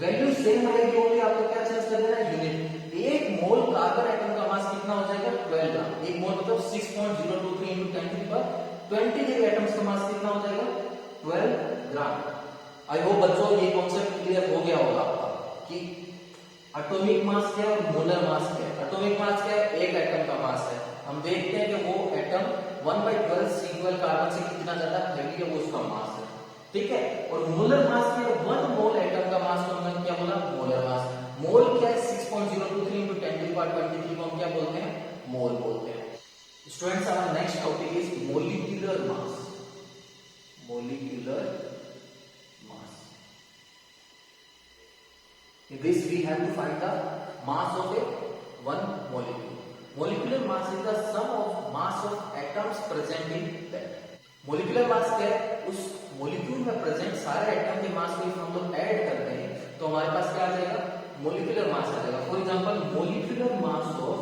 Value same रहेगी, ओनली आपको क्या चेंज कर देना है? यूनिट। 1 मोल कार्बन एटम का मास कितना हो जाएगा? 12 ग्राम। 1 मोल मतलब 6.023 इंटू 10⁻23 एटम्स का मास कितना हो जाएगा? 12 ग्राम। आई होप बच्चों ये कॉन्सेप्ट क्लियर हो गया होगा आपका कि एटॉमिक मास क्या है और मोलर मास क्या है। एटॉमिक मास क्या है? एक एटम का मास है। हम देखते हैं कि वो एटम 1/12 C12 कार्बन से कितना ज्यादा हैवी है, वो उसका मास है, ठीक है? और मोलर मास क्या है? 1 मोल एटम का मास को हमने क्या बोला? Molar mass. मोल क्या है? 6.023 इंटू 10⁻23 को हम क्या बोलते हैं? मोल बोलते हैं। Students, our next topic is molecular mass. molecular mass. In this we have to find the mass of a one molecule. Molecular mass is the sum of mass of atoms present in that. Molecular mass क्या है? उस molecule में present सारे atom के मास को हम लोग add करते हैं तो हमारे पास क्या आ जाएगा? मोलिकुलर मास आ जाएगा. For example molecular mass of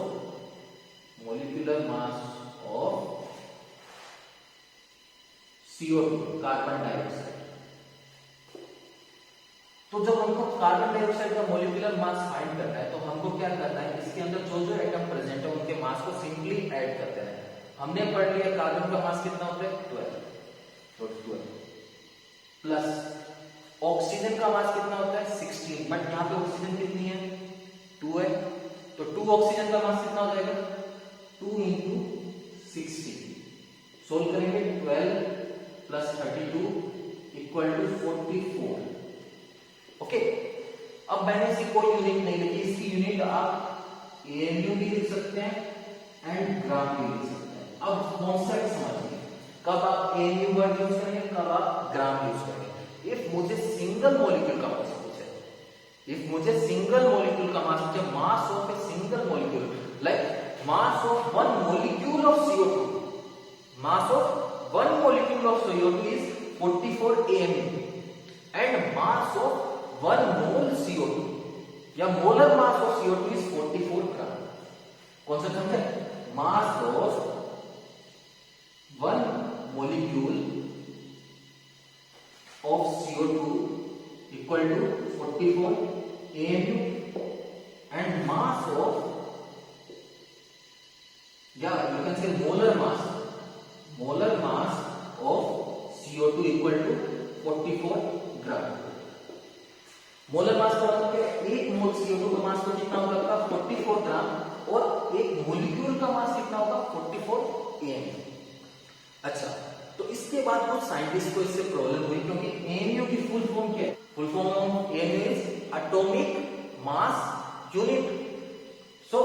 CO2 carbon dioxide. तो जब हमको कार्बन डाइऑक्साइड का मोलिकुलर मास फाइंड करना है तो हमको क्या करना है? इसके अंदर जो जो एटम प्रेजेंट है उनके मास को सिंपली ऐड करते हैं. हमने पढ़ लिया कार्बन का मास कितना होता है? 12. तो 12 प्लस ऑक्सीजन का मास कितना होता है? 16. बट यहाँ पे ऑक्सीजन कितनी है? 2 है. तो 2 ऑक्सीजन का मास कितना हो जाएगा? 2 into 60. सोल्व करेंगे 12 प्लस 32 इक्वल टू 44. ओके. अब मैंने इसकी कोई यूनिट नहीं लिखी. इसकी यूनिट आप AMU भी लिख सकते हैं एंड ग्राम भी लिख सकते हैं. अब कॉन्सेप्ट समझिए. कब आप AMU वर्ड यूज करेंगे, कब आप ग्राम यूज करेंगे. इफ मुझे सिंगल मॉलिक्यूल का मास पूछे, mass of a single molecule, like mass of one molecule of CO2, mass of one molecule of CO2 is 44 AMU and mass of one mole CO2 या molar mass of CO2 is 44 gram. कौन सा समझे? Mass of one molecule of CO2 equal to 44 AMU and mass of, या you can say molar mass of CO2 equal to 44 gram. Molar mass का मतलब क्या है? एक मोल CO2 का मास तो कितना होगा आपका? 44 ग्राम. और एक मॉलिक्यूल का मास कितना होगा? 44 AMU. अच्छा, तो इसके बाद कुछ साइंटिस्ट को इससे प्रॉब्लम हुई क्योंकि AMU की फुल फॉर्म क्या है? Full form of AMU is atomic mass unit. So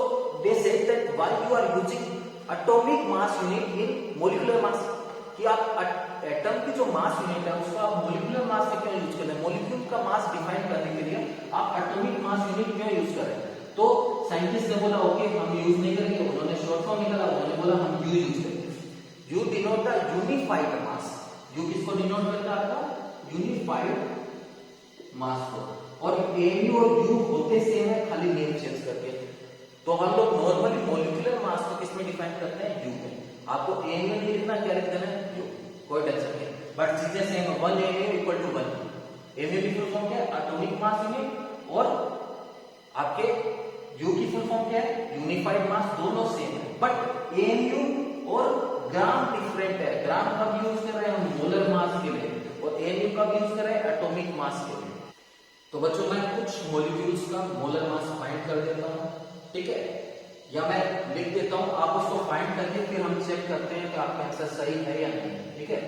they said that why you are using atomic mass unit in molecular mass, कि आप एटम की जो मास यूनिट है उसको आप मॉलिक्यूलर मास में क्यों यूज कर रहे हैं? मॉलिक्यूल का मास डिफाइन करने के लिए आप एटॉमिक मास यूनिट क्यों यूज कर रहे हैं? तो साइंटिस्ट ने बोला ओके हम यूज नहीं करेंगे. उन्होंने शॉर्ट फॉर्म निकाला, उन्होंने बोला हम U यूज करेंगे. U denote the unified mass. U किसको डिनोट करता है? आपका यूनिफाइड मास को. और AMU और U होते सेम है, खाली नेम चेंज करके. तो हम लोग नॉर्मली मॉलिक्यूलर मास को किसमें डिफाइन करते हैं? U में. आपको AMU नहीं लिखना, क्या लिख देना है? U. कोई टेंशन नहीं. बट चीजें सेम है. 1 AMU equal to 1 U. AMU की फुल फॉर्म क्या है? Atomic mass unit. और आपके U की फुल फॉर्म क्या है? Unified mass. दोनों सेम है. बट AMU और ग्राम डिफरेंट है. ग्राम कब यूज कर रहे हैं? हम मोलर मास के लिए. और AMU कब यूज कर रहे हैं? एटॉमिक मास के लिए. तो बच्चों मैं कुछ मॉलिक्यूल्स का मोलर मास फाइंड कर देता हूं, ठीक है? या मैं लिख देता हूं, आप उसको फाइंड करके फिर हम चेक करते हैं कि आपका आंसर सही है या नहीं. ठीक है?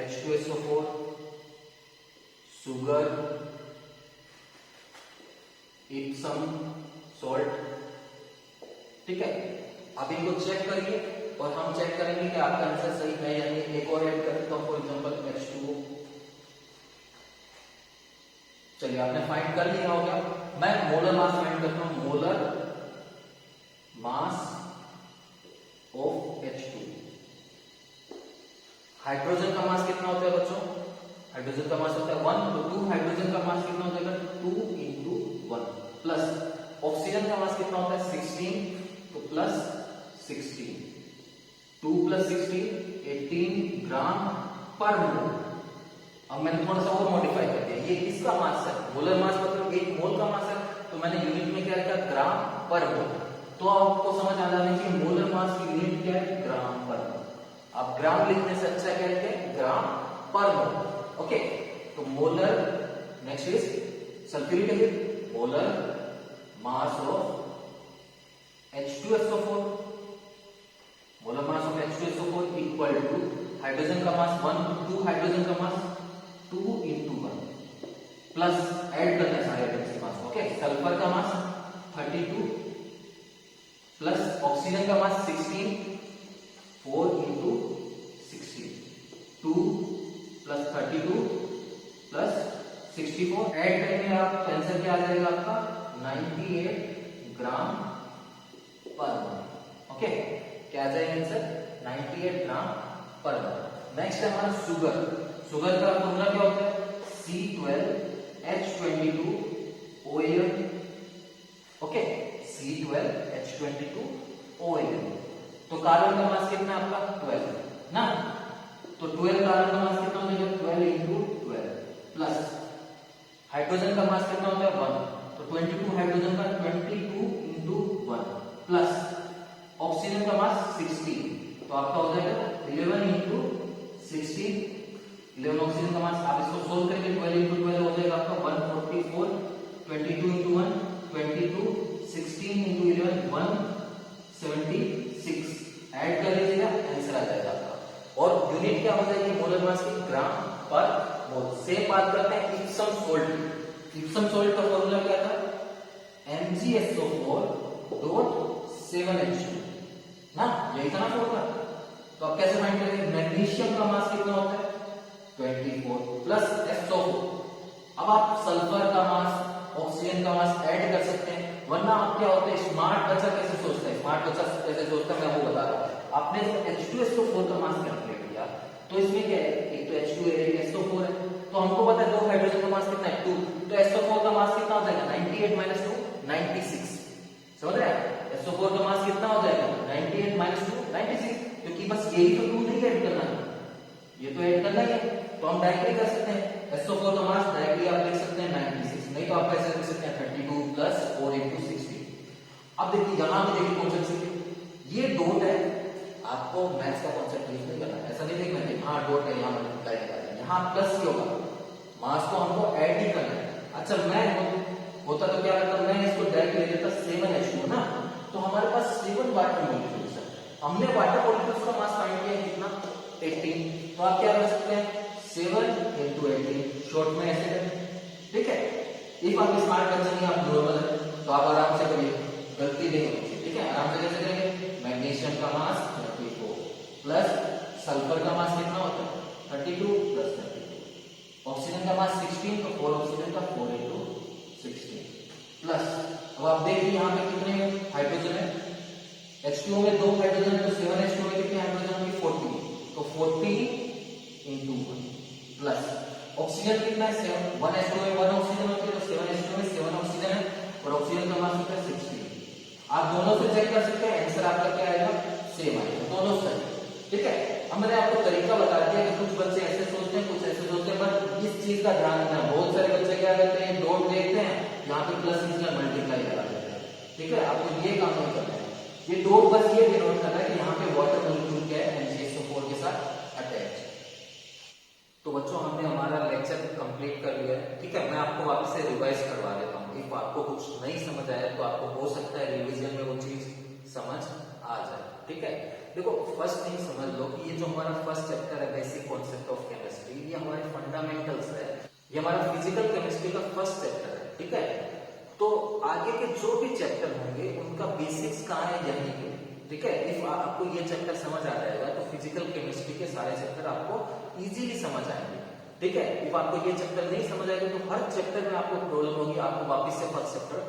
H2SO4, sugar, Epsom salt. ठीक है? आप इनको चेक करिए और हम चेक करेंगे कि आपका आंसर सही है या नहीं. एक और ऐड कर देता हूं, फॉर एग्जांपल H2O. चलिए आपने फाइंड कर लिया होगा. मैं मोलर मास फाइंड करता हूं. Molar mass of H2. Hydrogen का मास कितना होता है बच्चों? हाइड्रोजन का मास होता है 1. तो 2 हाइड्रोजन का मास कितना हो जाएगा? 2 into 1 प्लस ऑक्सीजन का मास कितना होता है? 16. तो प्लस 16. 2 प्लस 16 18 ग्राम पर मोल. अब मैंने थोड़ा सा और मॉडिफाई कर दिया. ये किसका मास है? मोलर मास मतलब एक मोल का मास है. तो मैंने यूनिट में क्या रखा? ग्राम पर मोल. तो आपको समझ आ जाना चाहिए मोलर मास की यूनिट क्या है? ग्राम पर मोल. आप ग्राम लिखने से अच्छा क्या लिखते हैं? ग्राम पर मोल. ओके. तो molar, next is sulphuric acid. Molar mass of H2SO4. Molar mass of H2SO4 equal to hydrogen का मास 1 to 2 हाइड्रोजन का मास 2 into 1 प्लस ऐड करना है सारे एटम्स के मास. ओके. सल्फर का मास 32 प्लस ऑक्सीजन का मास 16. 4 into 16. 2 प्लस 32 प्लस 64 ऐड करेंगे आप तो आंसर क्या आ जाएगा आपका 98 ग्राम पर मोल। ओके, क्या आ जाएगा आंसर 98 ग्राम पर मोल। नेक्स्ट है हमारा शुगर। शुगर का फॉर्मूला क्या होता है C12H22 OAl। Okay, C12H22 OAl। तो कार्बन का मास कितना है आपका 12 ना, तो 12 कार्बन का मास कितना हो जाएगा 12 इंटू 12 प्लस हाइड्रोजन का मास कितना होता है 1, तो 22 हाइड्रोजन का 22 इंटू 1 प्लस ऑक्सीजन का मास 16, तो आपका हो जाएगा 11 इंटू 16, 11 ऑक्सीजन का मास। आप इसको सोल्व करके 12 इंटू 12 हो जाएगा आपका 144, 22 इंटू 1 22, 16 इंटू 11 176, ऐड कर लीजिएगा आंसर आ जाएगा आपका। और यूनिट क्या हो जाएगी मोलर मास की ग्राम पर मोल। सेम बात करते हैं इप्सम सोल्ट। इप्सम सोल्ट का फॉर्मूला क्या था MgSO4 .7H2 ना, यही था ना फॉर्मूला। तो आप कैसे फाइंड करेंगे, मैग्नीशियम का मास कितना होता है 24 प्लस SO4। अब आप सल्फर का मास ऑक्सीजन का मास ऐड कर सकते हैं, वरना आप क्या होते हैं स्मार्ट बच्चा कैसे सोचता है, स्मार्ट बच्चा कैसे सोचता है मैं वो बता रहा हूं। आपने H2SO4 का मास कैलकुलेट किया तो इसमें क्या है, एक तो H2 है एक SO4 है, तो हमको पता है दो हाइड्रोजन का मास कितना है 2, तो SO4 का मास कितना हो जाएगा 98 माइनस 2 96, समझ रहे हैं। SO4 का मास कितना हो जाएगा 98 माइनस 2 96, क्योंकि बस यही तो 2 नहीं ऐड करना है, ये तो ऐड करना ही है, तो हम डायरेक्टली कर सकते हैं SO4 का मास डायरेक्टली आप लिख सकते हैं 96, नहीं तो आप कैसे लिख सकते हैं 32 प्लस 4 इंटू 60। अब देखिए यहां पे देखिए कॉन्सेप्ट से ये डॉट है, आपको मैथ्स का कॉन्सेप्ट यूज नहीं करना, ऐसा नहीं देखना कि हाँ डॉट है यहां मल्टीप्लाई कर रहे हैं, यहां प्लस ही होगा, मास को हमको ऐड ही करना है। अच्छा मैं होता तो क्या करता, मैं इसको डायरेक्ट ले लेता 7H2 ना, तो हमारे पास 7 वाटर मॉलिक्यूल्स है, हमने वाटर मॉलिक्यूल्स का मास फाइंड किया कितना 18, तो आप क्या कर सकते हैं 7 इंटू 18 शॉर्ट में ऐसे करें, ठीक है। इफ आप स्मार्ट बच्चे नहीं आप नॉर्मल है तो आप आराम से करिए, गलती नहीं होगी, ठीक है। आराम से कैसे करेंगे, मैग्नीशियम का मास 34 प्लस सल्फर का मास कितना होता है 32 प्लस 32, ऑक्सीजन का मास 16, तो 4 ऑक्सीजन का 4 इंटू 16 प्लस, अब आप देखिए यहाँ पे कितने हाइड्रोजन है, H2O में 2 हाइड्रोजन है, तो 7H2O में कितने हाइड्रोजन होंगे 40, तो 40 इंटू 1 प्लस ऑक्सीजन कितना है 7, 1H2O में 1 ऑक्सीजन होती है, तो 7H2O में 7 ऑक्सीजन है और ऑक्सीजन का मास होता है 16। आप दोनों से चेक कर सकते हैं, आंसर आपका क्या आएगा सेम आएगा, दोनों सही, ठीक है। अब मैंने आपको तरीका बता दिया कि कुछ बच्चे ऐसे सोचते हैं कुछ ऐसे सोचते हैं, पर इस चीज का ध्यान रखना, बहुत सारे बच्चे क्या करते हैं डॉट देखते हैं यहाँ पे प्लस इसमें मल्टीप्लाई करा देते हैं, ठीक है। आपको ये काम नहीं करना है, ये डॉट बस ये डिनोट करना है कि यहाँ पे वाटर मॉलिक्यूल क्या है MgSO4 के साथ अटैच। तो बच्चों हमने हमारा लेक्चर कंप्लीट कर लिया है, ठीक है। मैं आपको वापस से रिवाइज करवा देता हूँ, इफ आपको कुछ नहीं समझ आया तो आपको हो सकता है रिवीजन में वो चीज समझ आ जाए, ठीक है। देखो फर्स्ट थिंग समझ लो कि ये जो हमारा फर्स्ट चैप्टर है बेसिक कॉन्सेप्ट ऑफ केमिस्ट्री, ये हमारे फंडामेंटल्स है, ये हमारा फिजिकल केमिस्ट्री का फर्स्ट चैप्टर है, ठीक है। तो आगे के जो भी चैप्टर होंगे उनका बेसिक्स कहाँ है यहीं पे, ठीक है। इफ आपको ये चैप्टर समझ आ जाएगा तो फिजिकल केमिस्ट्री के सारे चैप्टर आपको इजीली समझ आएंगे, ठीक है। इफ आपको ये चैप्टर नहीं समझ आएगा तो हर चैप्टर में आपको प्रॉब्लम होगी, आपको वापस से फर्स्ट चैप्टर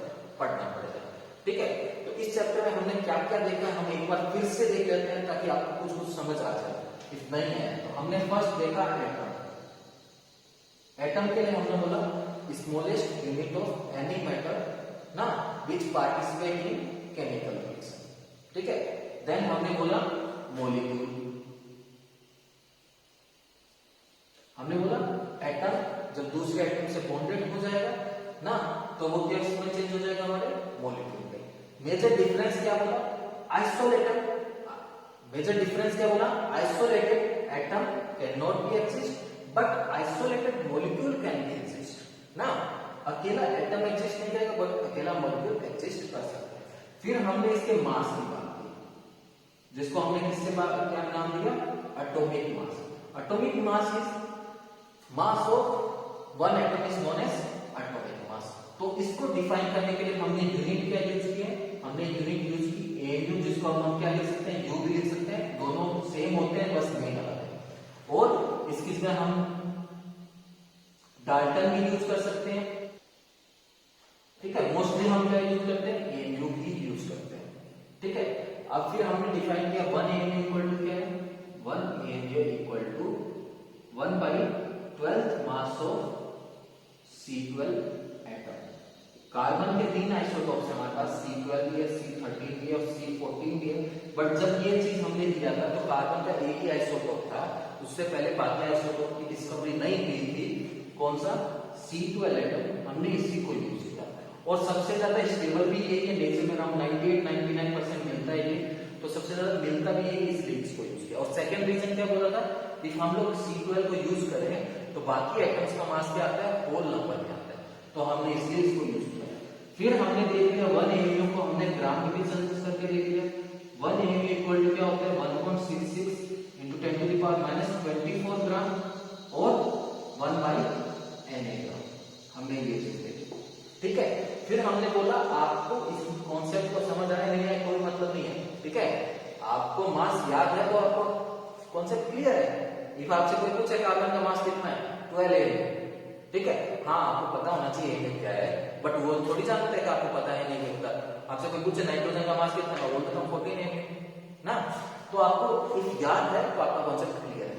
पढ़ना पड़ेगा, ठीक है। तो इस चैप्टर में हमने क्या क्या देखा हम एक बार फिर से देख लेते हैं ताकि आपको कुछ कुछ समझ आ जाए, इफ नहीं है तो हमने फर्स्ट देखा एटम। एटम के लिए हमने बोला smallest unit of any matter ना विच पार्टिसिपेट इन केमिकल रिएक्शन, ठीक है। देन हमने बोला मॉलिक्यूल, हमने बोला एटम जब दूसरे एटम से बॉन्डेड हो जाएगा ना तो वो क्या इसमें चेंज हो जाएगा हमारे मॉलिक्यूल में। मेजर डिफरेंस क्या बोला आइसोलेटेड, मेजर डिफरेंस क्या बोला isolated atom can not be exist but isolated molecule can be exist ना, अकेला एटम एग्जिस्ट नहीं करेगा बट अकेला मॉलिक्यूल एग्जिस्ट कर सकता है। फिर हमने इसके मास की बात की जिसको हमने किससे क्या नाम दिया atomic mass. Atomic mass is mass of one atom is known as atomic mass. तो इसको डिफाइन करने के लिए हमने यूनिट क्या यूज किए, हमने यूनिट यूज की AU, जिसको हम क्या लिख सकते हैं U भी लिख सकते हैं, दोनों सेम होते हैं बस नेम अलग है। और इसकी जगह हम डाल्टन भी यूज कर सकते हैं, ठीक है। मोस्टली हम क्या यूज करते हैं, एएमयू भी यूज करते हैं, ठीक है। अब फिर हमने डिफाइन किया 1 एएमयू इक्वल टू क्या है, 1 AMU equal to 1/12th mass of C12 atom. Carbon के 3 आइसोटॉप्स है हमारे पास, C12 भी है, C13 भी है और C14 भी है। बट जब ये चीज हमने दिया था तो कार्बन का एक ही आइसोटॉप था, उससे पहले बाकी आइसोटॉप की डिस्कवरी नहीं हुई थी। कौन सा, C12 एटम, हमने इसी को यूज किया और सबसे ज्यादा स्टेबल भी यही है, नेचर में अराउंड 98-99% मिलता है ये, तो सबसे ज्यादा मिलता भी यही, इसलिए इसको यूज किया। और सेकंड रीजन क्या बोला था, इफ हम लोग C12 को यूज करें तो बाकी एटम्स का मास क्या आता है, होल नंबर में आता है, तो हमने इसलिए इसको यूज किया। फिर हमने देख लिया 1 एएमयू को हमने ग्राम में भी कन्वर्ट करके देख लिया। 1 एएमयू इक्वल टू क्या होता है, 1.66 into 10⁻²4 ग्राम और 1/Na ग्राम, हमने ये चीज देखी, ठीक है। फिर हमने बोला आपको इस कॉन्सेप्ट को समझ आया नहीं है कोई मतलब नहीं है, ठीक है। आपको मास याद है तो आपको कॉन्सेप्ट क्लियर है। इफ आपसे कोई पूछे कार्बन का मास कितना है, 12 एएमयू, ठीक है। हाँ, आपको पता होना चाहिए ये क्या है, बट वो थोड़ी जानते हैं कि आपको पता है नहीं होता। आपसे कोई पूछे नाइट्रोजन का मास कितना है, बोलते हम 14 एएमयू ना। तो आपको इफ याद है तो आपका कॉन्सेप्ट क्लियर है।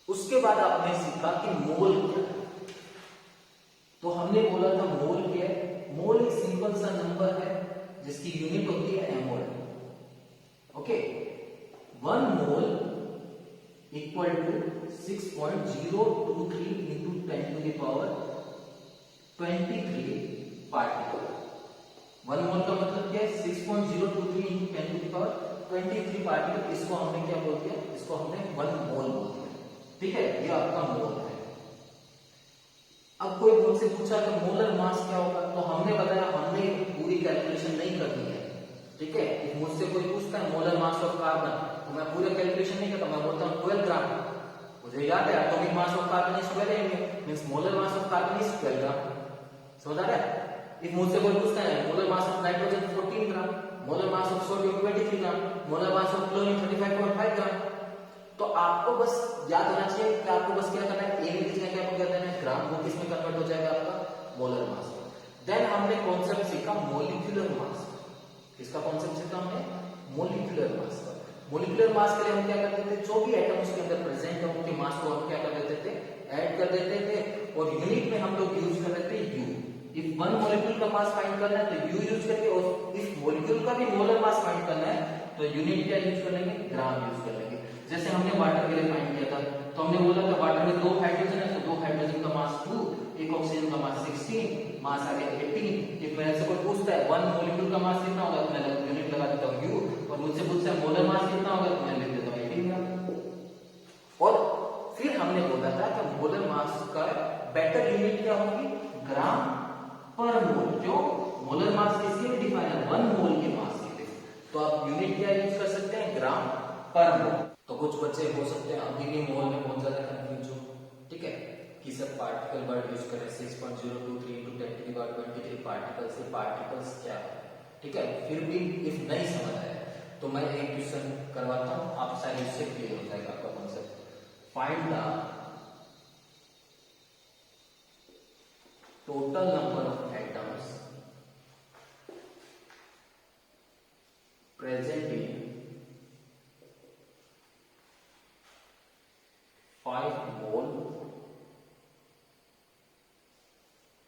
उसके बाद आपने सीखा कि मोल क्या है। तो हमने बोला था मोल क्या है, मोल एक सिंपल सा नंबर है जिसकी यूनिट होती है a mole, okay. 1 mole equal to 6.023 into 10⁻23 particle. 1 mole का मतलब क्या है, 6.023 into 10⁻23 पार्टिकल। इसको हमने क्या बोल दिया, इसको हमने 1 मोल बोल दिया, ठीक है। ये आपका मोल है। अब कोई मुझसे पूछा कि मोलर मास क्या होगा, तो हमने बताया हमने पूरी कैलकुलेशन नहीं करनी है, ठीक है। मुझसे कोई पूछता है मोलर मास ऑफ कार्बन, तो मैं पूरा कैलकुलेशन नहीं करता, मैं बोलता हूँ 12 ग्राम। मुझे याद है atomic mass of carbon is 12 MU, means molar mass of carbon is 12 ग्राम। समझ आ रहा है। इफ मुझसे कोई पूछता है molar mass of nitrogen 14 gram, molar mass of sodium 23 gram, molar mass of chlorine 35.5 ग्राम, तो आपको बस याद होना चाहिए कि आपको बस क्या करना है, ए में किसमें क्या कर देना है, ग्राम, वो किसमें कन्वर्ट हो जाएगा, आपका मोलर मास। देन हमने कॉन्सेप्ट सीखा मॉलिक्यूलर मास। किसका कॉन्सेप्ट सीखा हमने, मॉलिक्यूलर मास का। मॉलिक्यूलर मास के लिए हम क्या करते थे, जो भी एटम उसके अंदर प्रेजेंट है उनके मास को हम क्या कर देते थे, ऐड कर देते थे। और यूनिट में हम लोग यूज कर देते थे यू। इफ 1 मॉलिक्यूल का मास फाइंड करना है तो यू यूज करेंगे, और इफ मॉलिक्यूल का भी मोलर मास फाइंड करना है तो यूनिट क्या यूज कर लेंगे, ग्राम यूज कर लेंगे। जैसे हमने वाटर के लिए फाइंड किया था, तो हमने बोला था वाटर में 2 हाइड्रोजन है, तो 2 हाइड्रोजन का मास 2, एक ऑक्सीजन का मास 16, मास आ गया 18। इफ मेरे से कोई पूछता है 1 मॉलिक्यूल का मास कितना होगा, तो मैं यूनिट लगा देता हूं यू, और मुझसे पूछता है मोलर मास कितना होगा, तो मैं लिख देता हूं 18 ग्राम। और फिर हमने बोला था कि मोलर मास का बेटर यूनिट क्या होगी, ग्राम पर मोल। क्यों, मोलर मास किसके लिए डिफाइन है, 1 मोल के मास के लिए, तो आप यूनिट क्या यूज कर सकते हैं, ग्राम पर मोल। तो कुछ बच्चे हो सकते हैं अभी भी मोल में बहुत ज्यादा कंफ्यूज हो, ठीक है, कि सब पार्टिकल वर्ड यूज करें, 6.023 into 10⁻23 पार्टिकल से पार्टिकल्स क्या है, ठीक है। फिर भी इफ नहीं समझ आया तो मैं एक क्वेश्चन करवाता हूं, आप शायद इससे क्लियर हो जाएगा आपका concept. Find the total number of atoms present in 5 mole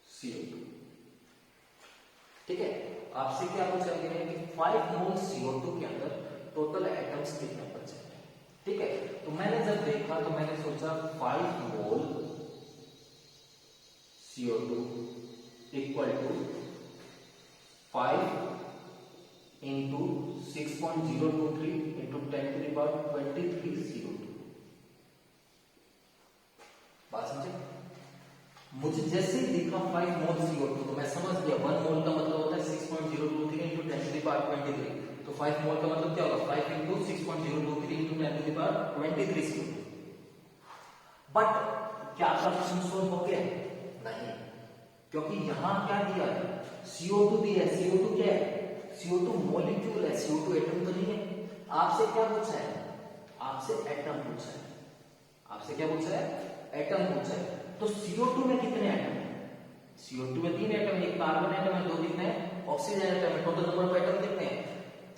CO2, ठीक है। आपसे क्या पूछा गया है कि 5 मोल CO2 के अंदर टोटल एटम्स कितने बचे हैं, ठीक है। तो मैंने जब देखा तो मैंने सोचा 5 मोल CO2 equal to 5 into 6.023 into 10⁻23 CO2। बात समझे, मुझे जैसे ही दिखा 5 मोल CO2 तो मैं समझ गया 1 मोल का मतलब होता है 6.023 into 10⁻23, तो 5 मोल का मतलब क्या होगा, 5 into 6.023 into 10⁻23 CO2। बट क्या आपका प्रश्न सोल्व हो गया, नहीं, क्योंकि यहां क्या दिया है, CO2 दिया है। CO2 क्या है, CO2 मॉलिक्यूल है, CO2 एटम तो नहीं है। आपसे क्या पूछा है, आपसे एटम पूछा है, आपसे क्या पूछा है, एटम पूछा है। तो CO2 में कितने CO2 में 3 एटम, एक कार्बन एटम है, 2 कितने हैं ऑक्सीजन एटम है, टोटल नंबर ऑफ एटम कितने हैं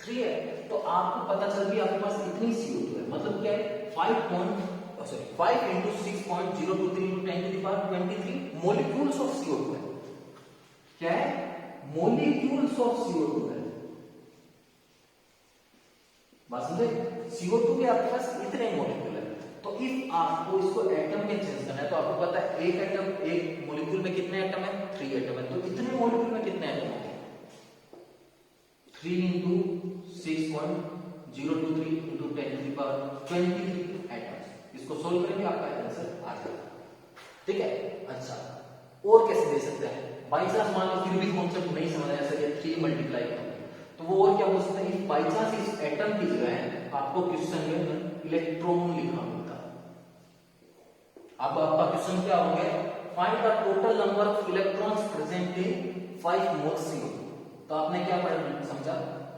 3 है। तो आपको पता चल गया आपके पास इतनी CO2 है, मतलब क्या है 5 into 6.023 into 10 to the power 23 molecules of CO2 है। क्या है molecules of CO2 है। बात समझे, CO2 के आपके पास इतने मॉलिक्यूल है। तो इफ आपको इसको एटम में चेंज करना है तो आपको पता है एक एटम, एक मॉलिक्यूल में कितने एटम है 3 एटम है। तो इतने मॉलिक्यूल में कितने एटम होंगे 3 into 6.023 into 10 to the power 23 atoms. इसको सोल्व करेंगे आपका आंसर आ जाएगा। ठीक है, अच्छा और कैसे दे सकते हैं, बाई चांस मान लो फिर भी कॉन्सेप्ट नहीं समझ आया सर 3 मल्टीप्लाई करेंगे तो वो और क्या बोल सकते हैं, बाई चांस इस एटम की जगह आपको क्वेश्चन में इलेक्ट्रॉन लिखना होता है। अब आपका क्वेश्चन क्या हो गया, find the total number of electrons present in 5 mole CO2। तो आपने क्या पढ़ा समझा,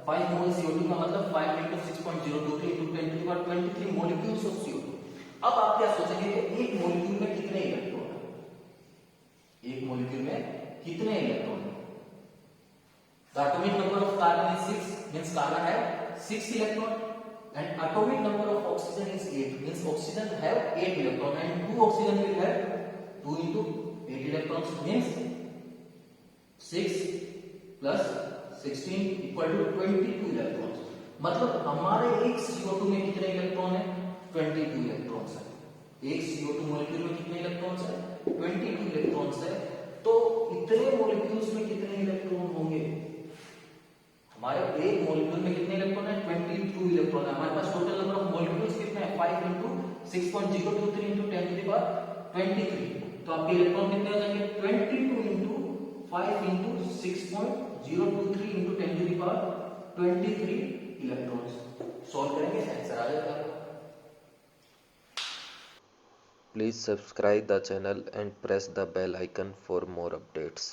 5 मोल CO2 का मतलब 5 into 6.023 into 10 to the power 23 molecules of CO2। अब आप क्या सोचेंगे कि एक मॉलिक्यूल में कितने इलेक्ट्रॉन है, एक मॉलिक्यूल में कितने इलेक्ट्रॉन है। The atomic number of carbon is 6, means carbon have 6 electron, and atomic number of oxygen is 8, means oxygen have 8 electron, and 2 oxygen will have 2 into 8 electrons, means 6 plus 16 equal to 22 electrons। मतलब हमारे एक CO2 में कितने electron है 22 electrons है। एक CO2 molecule में कितने इलेक्ट्रॉन्स है 22 इलेक्ट्रॉन्स है। तो इतने मॉलिक्यूल्स में कितने इलेक्ट्रॉन होंगे, हमारे एक मॉलिक्यूल में कितने इलेक्ट्रॉन है 22 इलेक्ट्रॉन है। हमारे पास टोटल नंबर ऑफ मॉलिक्यूल्स कितने हैं 5 into 6.023 into 10 to the power 23। तो आपके इलेक्ट्रॉन कितने हो जाएंगे 22 into 5 into 6.023 into 10 to the power 23 electrons. Solve करेंगे आंसर आ जाएगा। Please subscribe the channel and press the bell icon for more updates.